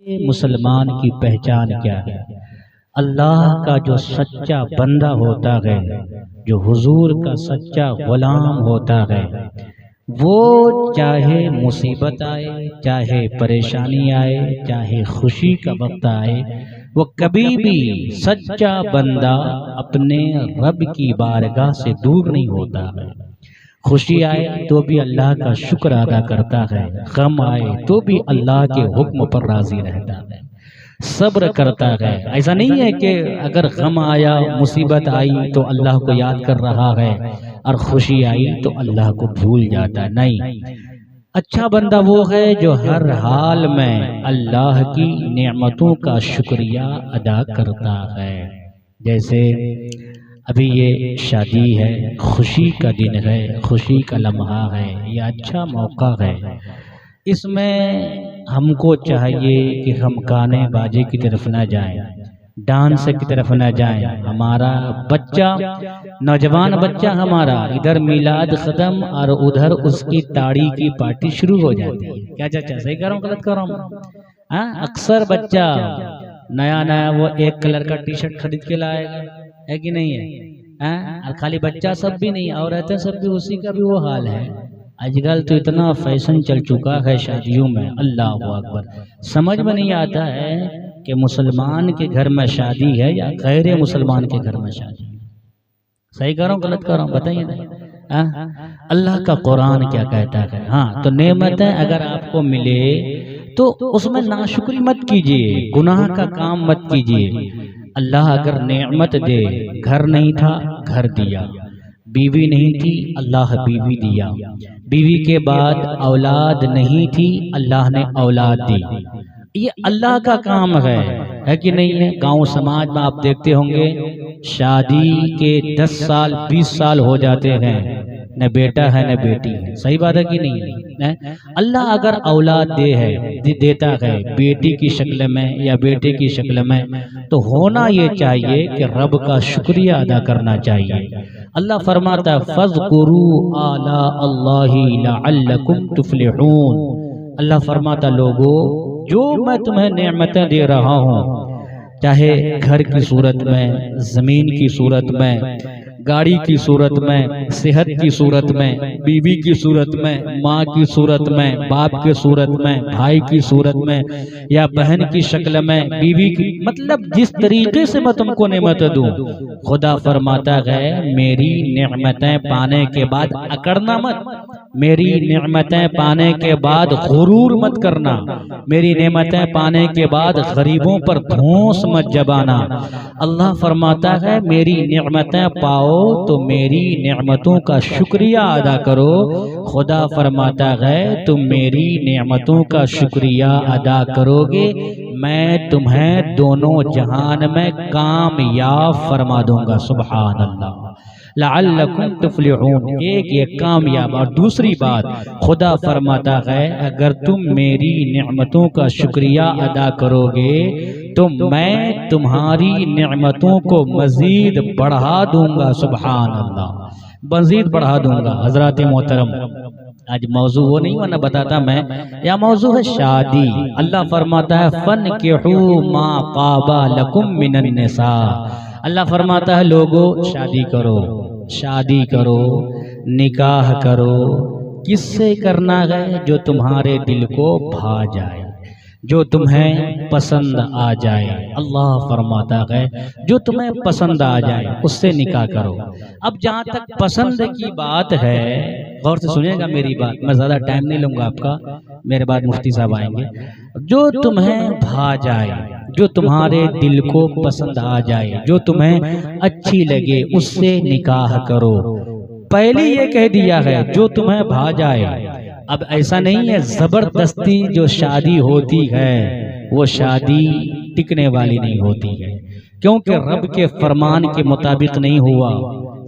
मुसलमान की पहचान क्या है? अल्लाह का जो सच्चा बंदा होता है, जो हुजूर का सच्चा गुलाम होता है, वो चाहे मुसीबत आए, चाहे परेशानी आए, चाहे खुशी का वक्त आए, वो कभी भी सच्चा बंदा अपने रब की बारगाह से दूर नहीं होता है। खुशी आए तो भी अल्लाह का शुक्र अदा करता है, गम आए तो भी अल्लाह के हुक्म पर राजी रहता है, सब्र करता है। ऐसा नहीं है कि अगर गम आया, मुसीबत आई तो अल्लाह को याद कर रहा है और खुशी आई तो अल्लाह को भूल जाता है। नहीं, अच्छा बंदा वो है जो हर हाल में अल्लाह की नेमतों का शुक्रिया अदा करता है। जैसे अभी ये शादी है, खुशी का दिन है, खुशी का लम्हा है, ये अच्छा मौका है। इसमें हमको चाहिए कि हम गाने बाजे की तरफ ना जाएं, डांस की तरफ ना जाएं। हमारा बच्चा, नौजवान बच्चा हमारा इधर मिलाद खत्म और उधर उसकी ताड़ी की पार्टी शुरू हो जाती है। क्या चाचा, सही कर रहा हूँ गलत कर रहा हूँ? हाँ, अक्सर बच्चा नया नया वो एक कलर का टी शर्ट खरीद के लाएगा, है कि नहीं है? और खाली बच्चा सब भी नहीं, औरतें सब भी, उसी का भी वो हाल है। आजकल तो इतना फैशन चल चुका है शादियों में, अल्लाह अकबर। समझ में नहीं आता है कि मुसलमान के घर में शादी है या गैर मुसलमान के घर में शादी है। सही कर रहा हूँ गलत कर रहा हूँ, बताइए ना। अल्लाह का कुरान क्या कहता है? हाँ, तो नेमतें अगर आपको मिले तो उसमें नाशुक्री मत कीजिए, गुनाह का काम मत कीजिए। अल्लाह अगर नेमत दे, घर नहीं था घर दिया, बीवी नहीं थी अल्लाह बीवी दिया, बीवी के बाद औलाद नहीं थी अल्लाह ने औलाद दी, ये अल्लाह का काम है कि नहीं है? गांव समाज में आप देखते होंगे शादी के 10 साल 20 साल हो जाते हैं, न बेटा है न बेटी है। सही बात है कि नहीं? अल्लाह अगर औलाद देता है बेटी की शक्ल में या बेटे की शक्ल में, तो होना ये चाहिए कि रब का शुक्रिया अदा करना चाहिए। अल्लाह फरमाता है फज़कुरू आला अल्लाहि लअल्लकुम तुफ्लिहून। अल्लाह फरमाता लोगो, जो मैं तुम्हें नेमतें दे रहा हूँ, चाहे घर की सूरत में, जमीन की सूरत में, गाड़ी की सूरत में, सेहत की सूरत में, बीवी की सूरत में, माँ की सूरत में, बाप की सूरत में, भाई की सूरत में या बहन की शक्ल में, बीवी की, मतलब जिस तरीके से मैं तुमको नेमतें दूं, खुदा फरमाता है मेरी नेमतें पाने के बाद अकड़ना मत, मेरी नेमतें पाने के बाद गुरूर मत करना, मेरी नेमतें पाने के बाद गरीबों पर धौंस मत जबाना। अल्लाह फरमाता है मेरी नेमतें पाओ तो मेरी नेमतों का शुक्रिया अदा करो। खुदा फरमाता है तुम मेरी नेमतों का शुक्रिया अदा करोगे, मैं तुम्हें दोनों जहान में कामयाब फरमा दूंगा। सुभान अल्लाह, लअल्लकुम तुफ्लिहून, एक ये कामयाब। और दूसरी बात खुदा फरमाता है अगर तुम मेरी नेमतों का शुक्रिया अदा करोगे तो मैं तुम्हारी नेमतों को मजीद बढ़ा दूंगा। सुभान अल्लाह, मजीद बढ़ा दूंगा। हजरत मोहतरम, आज मौजू वो नहीं वरना बताता मैं, या मौजू है शादी। अल्लाह फरमाता है फनकिहू मा ताबा लकुम मिनन निसा। अल्लाह फरमाता है लोगो शादी करो, शादी करो, निकाह करो। किससे करना है? जो तुम्हारे दिल को भा जाए, जो तुम्हें पसंद आ जाए। अल्लाह फरमाता है जो तुम्हें पसंद आ जाए उससे निकाह करो। अब जहाँ तक पसंद की बात है, गौर से सुनिएगा मेरी बात, मैं ज़्यादा टाइम नहीं लूँगा आपका, मेरे बाद मुफ्ती साहब आएंगे। जो तुम्हें भा जाए, जो तुम्हारे दिल को पसंद आ जाए, जो तुम्हें अच्छी लगे, उससे निकाह करो। पहले ये कह दिया है जो तुम्हें भा जाए। अब ऐसा नहीं है जबरदस्ती जो शादी होती है वो शादी टिकने वाली नहीं होती है, क्योंकि रब के फरमान के मुताबिक नहीं हुआ,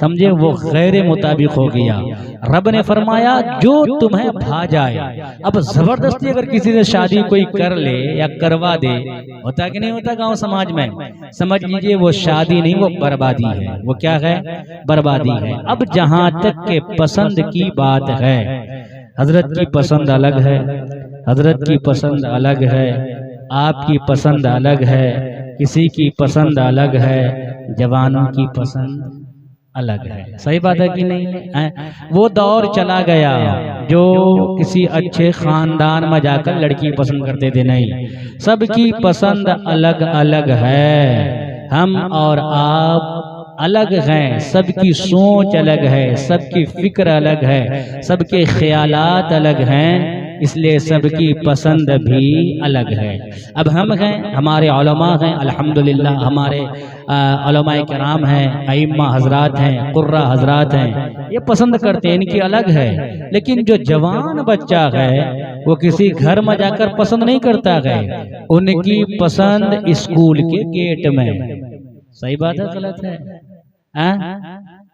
समझे, वो गैर मुताबिक हो गया। रब ने फरमाया जो तुम्हें भा जाए। अब जबरदस्ती अगर किसी से शादी कोई कर ले या करवा दे, होता कि नहीं होता गांव समाज में, समझ लीजिए वो शादी नहीं, वो बर्बादी है। वो क्या है? बर्बादी है। अब जहां तक के पसंद की बात है, हजरत की पसंद अलग है, हजरत की पसंद अलग है, आपकी पसंद अलग है, किसी की पसंद अलग है, जवानों की पसंद अलग है। सही बात है कि नहीं है? वो दौर चला गया जो किसी अच्छे खानदान में जाकर लड़की पसंद करते थे, नहीं, सबकी पसंद अलग अलग है। हम और आप अलग हैं, सबकी सोच अलग है, सबकी फिक्र अलग है, सबके ख्यालात अलग हैं, इसलिए सबकी पसंद भी अलग है। अब हम हैं, हमारे उलमा हैं, अल्हम्दुलिल्लाह हमारे उलमाए किराम हैं, अइम्मा हजरात हैं, कुर्रा हजरात हैं, ये पसंद करते हैं, इनकी अलग है। लेकिन जो जवान बच्चा है वो किसी घर में जाकर पसंद नहीं करता है, उनकी पसंद स्कूल के गेट में। सही बात है गलत है?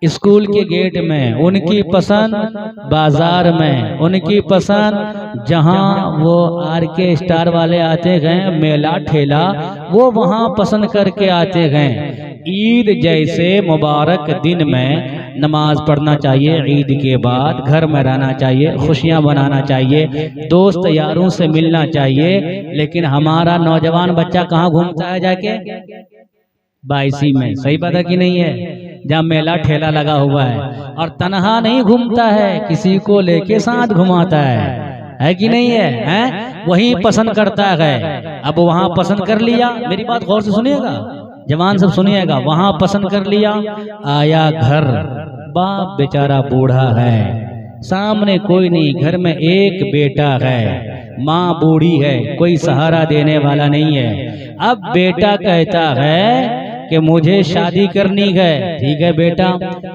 स्कूल के गेट में उनकी पसंद, बाजार में उनकी पसंद, जहां वो आरके स्टार वाले आते गए, मेला ठेला, वो वहां पसंद करके आते गए। ईद जैसे मुबारक दिन में नमाज पढ़ना चाहिए, ईद के बाद घर में रहना चाहिए, खुशियां मनाना चाहिए, दोस्त यारों से मिलना चाहिए। लेकिन हमारा नौजवान बच्चा कहाँ घूमता है जाके? 22 में। सही बात है कि नहीं है? जहाँ मेला ठेला लगा हुआ है, और तनहा नहीं घूमता है, किसी को लेके साथ घुमाता है कि नहीं है? वही पसंद करता है। अब वहां पसंद कर लिया, मेरी बात गौर से सुनिएगा, जवान सब सुनिएगा, वहां पसंद कर लिया, आया घर, बाप बेचारा बूढ़ा है, सामने कोई नहीं, घर में एक बेटा है, माँ बूढ़ी है, कोई सहारा देने वाला नहीं है। अब बेटा कहता है कि मुझे शादी करनी है। ठीक है बेटा,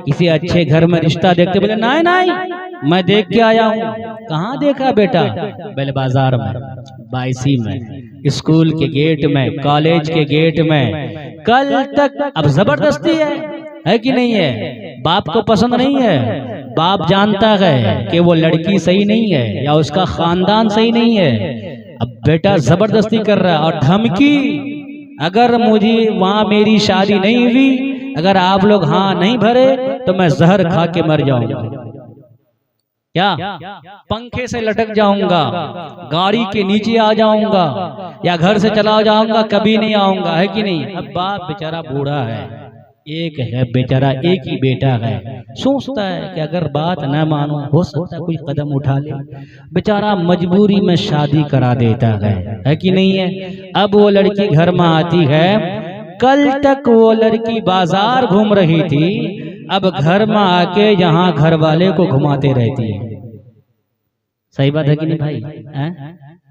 किसी अच्छे घर में रिश्ता देखते, बोले नहीं नहीं मैं देख के आया हूँ। कहाँ देखा बेटा? बेल बाजार में, 22 में, स्कूल के गेट में, कॉलेज के गेट में। कल तक अब जबरदस्ती है कि नहीं है? बाप को पसंद नहीं है, बाप जानता है कि वो लड़की सही नहीं है या उसका खानदान सही नहीं है। अब बेटा जबरदस्ती कर रहा है, और धमकी, अगर मुझे वहां मेरी शादी नहीं हुई, अगर आप लोग हाँ नहीं भरे तो मैं जहर खा के मर जाऊंगा, क्या पंखे से लटक जाऊंगा, गाड़ी के नीचे आ जाऊंगा, या घर से चला जाऊंगा, कभी नहीं आऊंगा। है कि नहीं? अब बाप बेचारा बूढ़ा है, एक है बेचारा, एक ही बेटा है, सोचता है कि अगर बात न मानो हो सकता है कोई कदम उठा ले, बेचारा मजबूरी में शादी करा देता है कि नहीं है? अब वो लड़की घर में आती है, कल तक वो लड़की बाजार घूम रही थी, अब घर में आके यहाँ घर वाले को घुमाते रहती है। सही बात है कि नहीं भाई?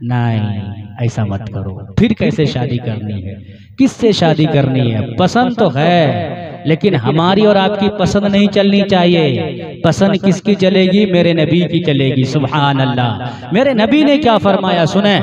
नहीं, ऐसा मत करो। फिर कैसे शादी करनी है, किससे शादी करनी है? पसंद तो है, लेकिन हमारी और आपकी पसंद नहीं चलनी चाहिए। पसंद किसकी चलेगी? मेरे नबी की चलेगी। सुभान अल्लाह। मेरे नबी ने क्या फरमाया सुने,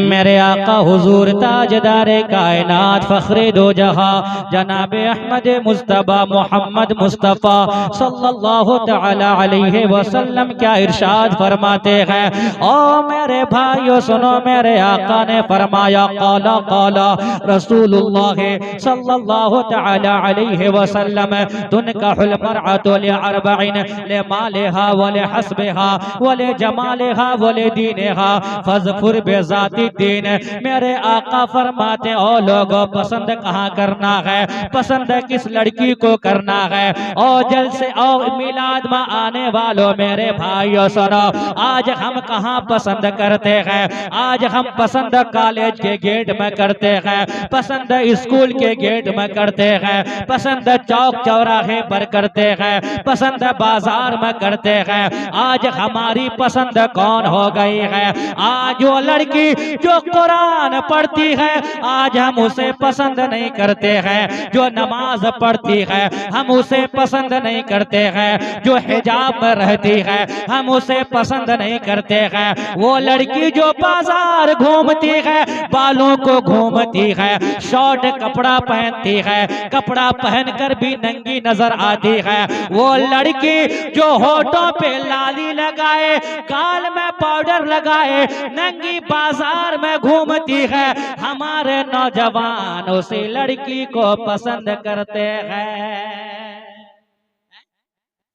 मेरे आका हुजूर ताजदारे कायनात फखरे दो जहां जनाबे अहमद मुस्तफा मोहम्मद मुस्तफा सल्लल्लाहु तआला अलैहि वसल्लम क्या इरशाद फरमाते हैं। ओ मेरे भाइयों सुनो, मेरे आका ने फरमाया, काला काला रसूलुल्लाह सल्लल्लाहु तआला अलैहि वसल्लम, तुनकाहुल मरअतु लिअरबइन लिमालिहा व लिहस्बिहा व लिजमालिहा व लिदीनिहा फज़फुर बिज़ाति दीन। मेरे आका फरमाते, ओ लोगों, पसंद कहाँ करना है? पसंद किस लड़की को करना है? और जल से और मिलाद में आने वालों मेरे भाइयों सुनो, आज हम कहाँ पसंद करते हैं? आज हम पसंद कॉलेज के गेट में करते हैं, पसंद स्कूल के गेट में करते हैं, पसंद चौक चौराहे पर करते हैं, पसंद बाजार में करते हैं। आज हमारी पसंद कौन हो गई है? आज वो लड़की जो कुरान पढ़ती है, आज हम उसे पसंद नहीं करते हैं। जो नमाज पढ़ती है, हम उसे पसंद नहीं करते हैं। जो हिजाब में रहती है, हम उसे पसंद नहीं करते हैं। वो लड़की जो बाजार घूमती है, बालों को घूमती है, शॉर्ट कपड़ा पहनती है, कपड़ा पहनकर भी नंगी नजर आती है, वो लड़की जो होठों पे लाली लगाए, गाल में पाउडर लगाए, नंगी बाजार में घूमती है, हमारे नौजवान उसी लड़की को पसंद करते हैं।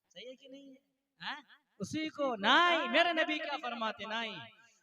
सही है कि नहीं? उसी को नहीं, मेरे नबी क्या फरमाते, नहीं,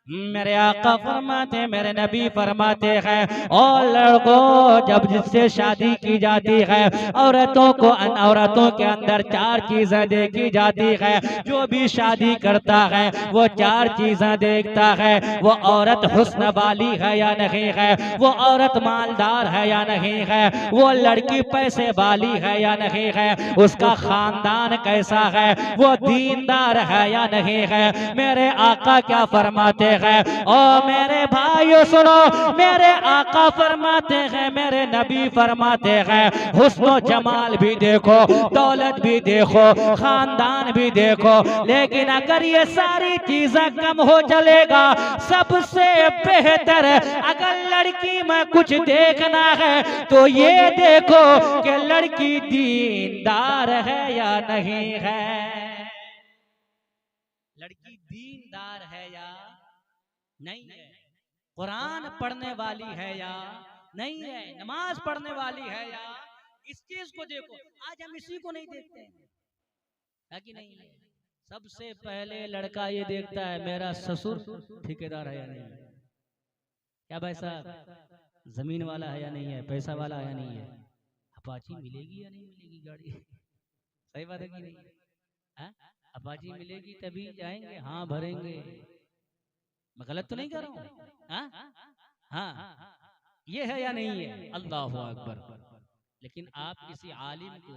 मेरे आका फरमाते, मेरे नबी फरमाते हैं, और लड़कों जब जिससे शादी की जाती है औरतों के अंदर चार चीजें देखी जाती है। जो भी शादी करता है वो चार चीजें देखता है। वो औरत हुस्न वाली है या नहीं है, वो औरत मालदार है या नहीं है, वो लड़की पैसे वाली है या नहीं है, उसका खानदान कैसा है, वो दीनदार है या नहीं है। मेरे आका क्या फरमाते हैं, ओ मेरे भाइयों सुनो, मेरे आका फरमाते हैं, मेरे नबी फरमाते हैं, हुस्न जमाल भी देखो, दौलत भी देखो, खानदान भी देखो, लेकिन अगर ये सारी चीजें कम हो चलेगा, सबसे बेहतर अगर लड़की में कुछ देखना है तो ये देखो कि लड़की दीनदार है या नहीं है। लड़की दीनदार है या नहीं है, कुरान पढ़ने वाली है या नहीं है, नमाज पढ़ने वाली है या, इस चीज को देखो। आज हम इसी को नहीं देखते हैं, है कि नहीं? सबसे पहले लड़का ये देखता है मेरा ससुर ठेकेदार है या नहीं है, क्या भाई साहब जमीन वाला है या नहीं है, पैसा वाला है या नहीं है, अपाची मिलेगी या नहीं मिलेगी गाड़ी। सही बात है कि नहीं? अपाची मिलेगी तभी जाएंगे, हाँ भरेंगे। मैं गलत तो नहीं कर रहा हूँ? हाँ, ये है या नहीं है? अल्लाह अकबर। लेकिन आप किसी आलिम को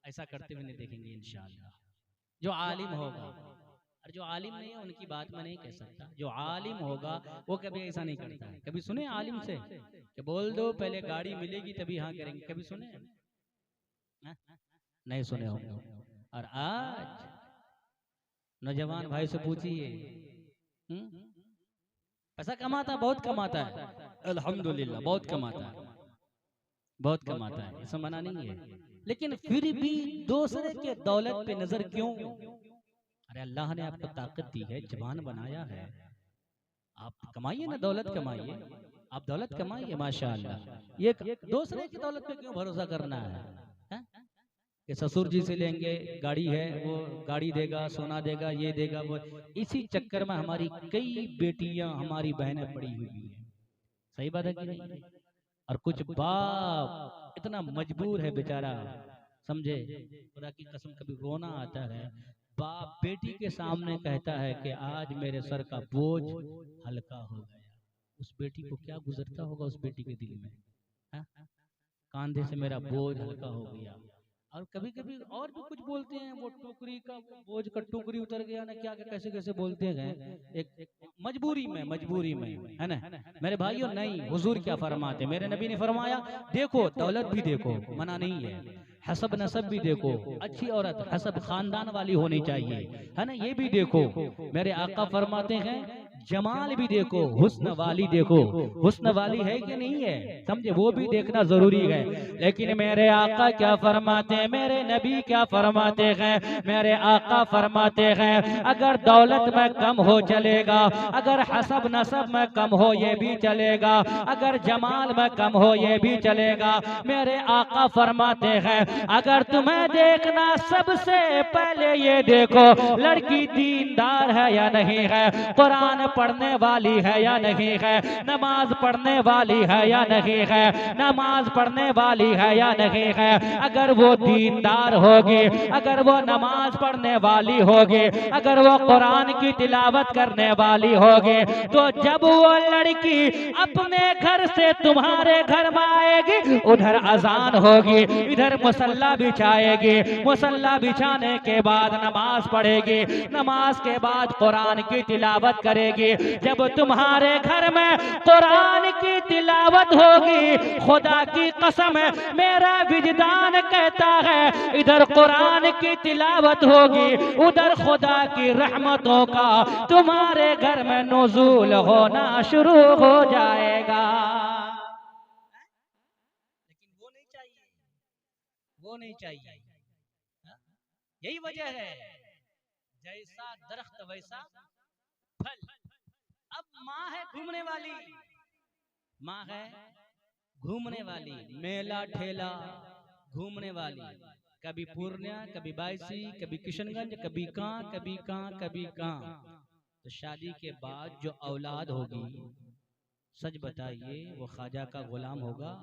ऐसा करते हुए नहीं देखेंगे इंशाअल्लाह। जो आलिम होगा, और जो आलिम नहीं है उनकी बात मैं नहीं कह सकता, जो आलिम होगा वो कभी ऐसा नहीं करता है। कभी सुने आलिम से कि बोल दो पहले गाड़ी मिलेगी तभी हाँ करेंगे? कभी सुने? नहीं सुने होंगे। और आज नौजवान भाई से पूछिए, पैसा कमाता, बहुत कमाता है, अल्हम्दुलिल्लाह बहुत कमाता है, बहुत कमाता है, इसमें मना नहीं है, लेकिन फिर भी दूसरे के दौलत पे नजर क्यों? अरे अल्लाह ने आपको ताकत दी है, जवान बनाया है, आप कमाइए ना, दौलत कमाइए, आप दौलत कमाइए माशाअल्लाह। ये दूसरे की दौलत पे क्यों भरोसा करना है? कि ससुर जी से लेंगे, गाड़ी है वो गाड़ी देगा, सोना देगा, ये देगा वो, इसी चक्कर में हमारी कई बेटियां, हमारी बहनें पड़ी हुई है। सही बात है कि नहीं? और कुछ बाप इतना मजबूर है बेचारा, समझे, खुदा की कसम कभी रोना आता है, बाप बेटी के सामने कहता है कि आज मेरे सर का बोझ हल्का हो गया। उस बेटी को क्या गुजरता होगा उस बेटी के दिल में, कांधे से मेरा बोझ हल्का हो गया। और कभी कभी और भी कुछ बोलते हैं, वो टोकरी का बोझ का टोकरी उतर गया ना, क्या क्या कैसे कैसे बोलते हैं, एक मजबूरी में है ना। मेरे भाइयों नहीं, हुजूर क्या फरमाते, मेरे नबी ने फरमाया देखो दौलत भी देखो, मना नहीं है, हसब नसब भी देखो, अच्छी औरत हसब खानदान वाली होनी चाहिए, है ना, ये भी देखो। मेरे आका फरमाते हैं जमाल भी देखो, हुस्न वाली देखो, हुस्न वाली है कि नहीं है, समझे, वो भी देखना जरूरी है। लेकिन मेरे आका क्या फरमाते हैं, मेरे नबी क्या फरमाते हैं, मेरे आका फरमाते हैं अगर दौलत में कम हो चलेगा, अगर हसब नसब में कम हो ये भी चलेगा, अगर जमाल में कम हो ये भी चलेगा। मेरे आका फरमाते हैं अगर तुम्हें देखना सबसे पहले ये देखो लड़की दीनदार है या नहीं है, कुरान पढ़ने वाली है या नहीं है, नमाज पढ़ने वाली है या नहीं है, नमाज पढ़ने वाली है या नहीं है। अगर वो दीनदार होगी, अगर वो नमाज पढ़ने वाली होगी, अगर वो कुरान की तिलावत करने वाली होगी, तो जब वो लड़की अपने घर से तुम्हारे घर में आएगी, उधर अजान होगी, इधर मुसल्ला बिछाएगी, मुसल्ला बिछाने के बाद नमाज पढ़ेगी, नमाज के बाद कुरान की तिलावत करेगी। जब तुम्हारे घर में कुरान की तिलावत होगी, खुदा की कसम मेरा विजदान कहता है इधर कुरान की तिलावत होगी, उधर खुदा की रहमतों का तुम्हारे घर में नुज़ूल होना शुरू हो जाएगा। लेकिन वो नहीं चाहिए, वो नहीं चाहिए। यही वजह है जैसा दरख्त वैसा फल। अब माँ है घूमने वाली, माँ है घूमने वाली, मेला ठेला घूमने वाली, कभी पूर्णिया, कभी बायसी, कभी किशनगंज, कभी कहाँ, कभी कहाँ, कभी कहाँ। तो शादी के बाद जो औलाद होगी, सच बताइए वो ख्वाजा का गुलाम होगा?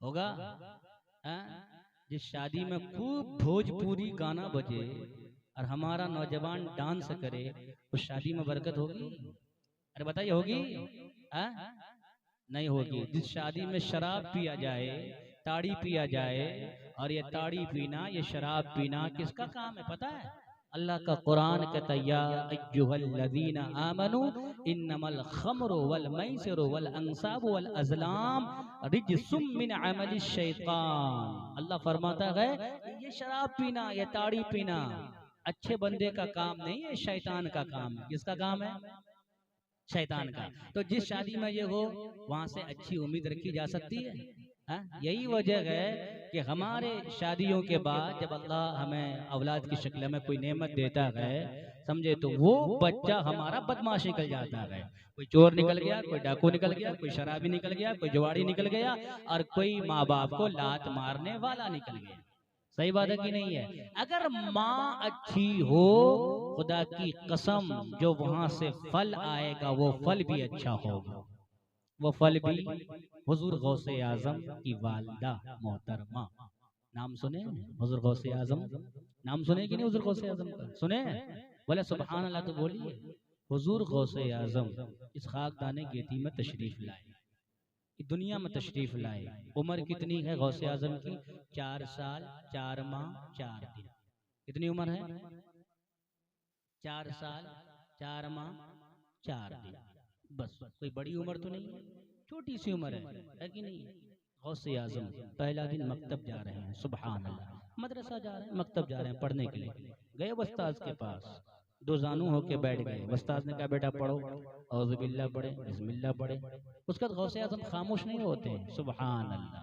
होगा? जिस शादी में खूब भोजपुरी गाना बजे और हमारा नौजवान डांस करे, उस शादी में बरकत होगी? अरे बताइए, होगी? नहीं होगी। जिस शादी में शराब पिया जाए, ताड़ी पिया जाए, और ये ताड़ी पीना, ये शराब पीना किसका काम है पता है? अल्लाह का कुरान कहता है, या अय्युहल्लज़ीना आमनू इन्नमल खम्रु वल मैसिरु वल अंसाबु वल अज़लाम रिज्सुम मिन अमलिश शैतान। अल्लाह फरमाता है ये शराब पीना, ये ताड़ी पीना अच्छे बंदे का काम नहीं है, शैतान का काम है। किसका काम है? शैतान का। तो जिस शादी में ये हो, वहां से अच्छी उम्मीद रखी जा सकती है? यही वजह है कि हमारे शादियों के बाद जब अल्लाह हमें औलाद की शक्ल में कोई नेमत देता है, समझे, तो वो बच्चा हमारा बदमाश निकल जाता है। कोई चोर निकल गया, कोई डाकू निकल गया, कोई शराबी निकल गया, कोई जुआड़ी निकल गया, और कोई माँ बाप को लात मारने वाला निकल गया। सही बात है कि नहीं है? अगर माँ अच्छी हो, खुदा की कसम, जो वहां से फल आएगा वो फल भी अच्छा होगा। वो फल भी हुजूर गौसे आजम की वालिदा मोहतरमा, नाम सुने हुजूर गौसे आजम? नाम सुने कि नहीं हुजूर गौसे आजम का? सुने? बोले सुभान अल्लाह तो बोलिए। हुजूर गौसे आजम इस खाकदाने गेती में तशरीफ लाए, दुनिया में तशरीफ लाए। उम्र कितनी है गौसे आजम की? 4 साल 4 माह 4 दिन। कितनी उम्र है? 4 साल 4 माह 4 दिन। बस, कोई बड़ी उम्र तो नहीं है, छोटी सी उम्र है कि नहीं? गौसे आजम पहला दिन मकतब जा रहे हैं, सुभान अल्लाह, मदरसा जा रहे हैं, मकतब जा रहे हैं पढ़ने के लिए। गए उस्ताद के पास, दो जानू होके बैठ गए। उस्ताद ने कहा बेटा पढ़ो, औज़ु बिल्लाह पढ़े, बिस्मिल्लाह पढ़े। उसके बाद गौसे आजम खामोश नहीं होते हैं, सुभान अल्लाह।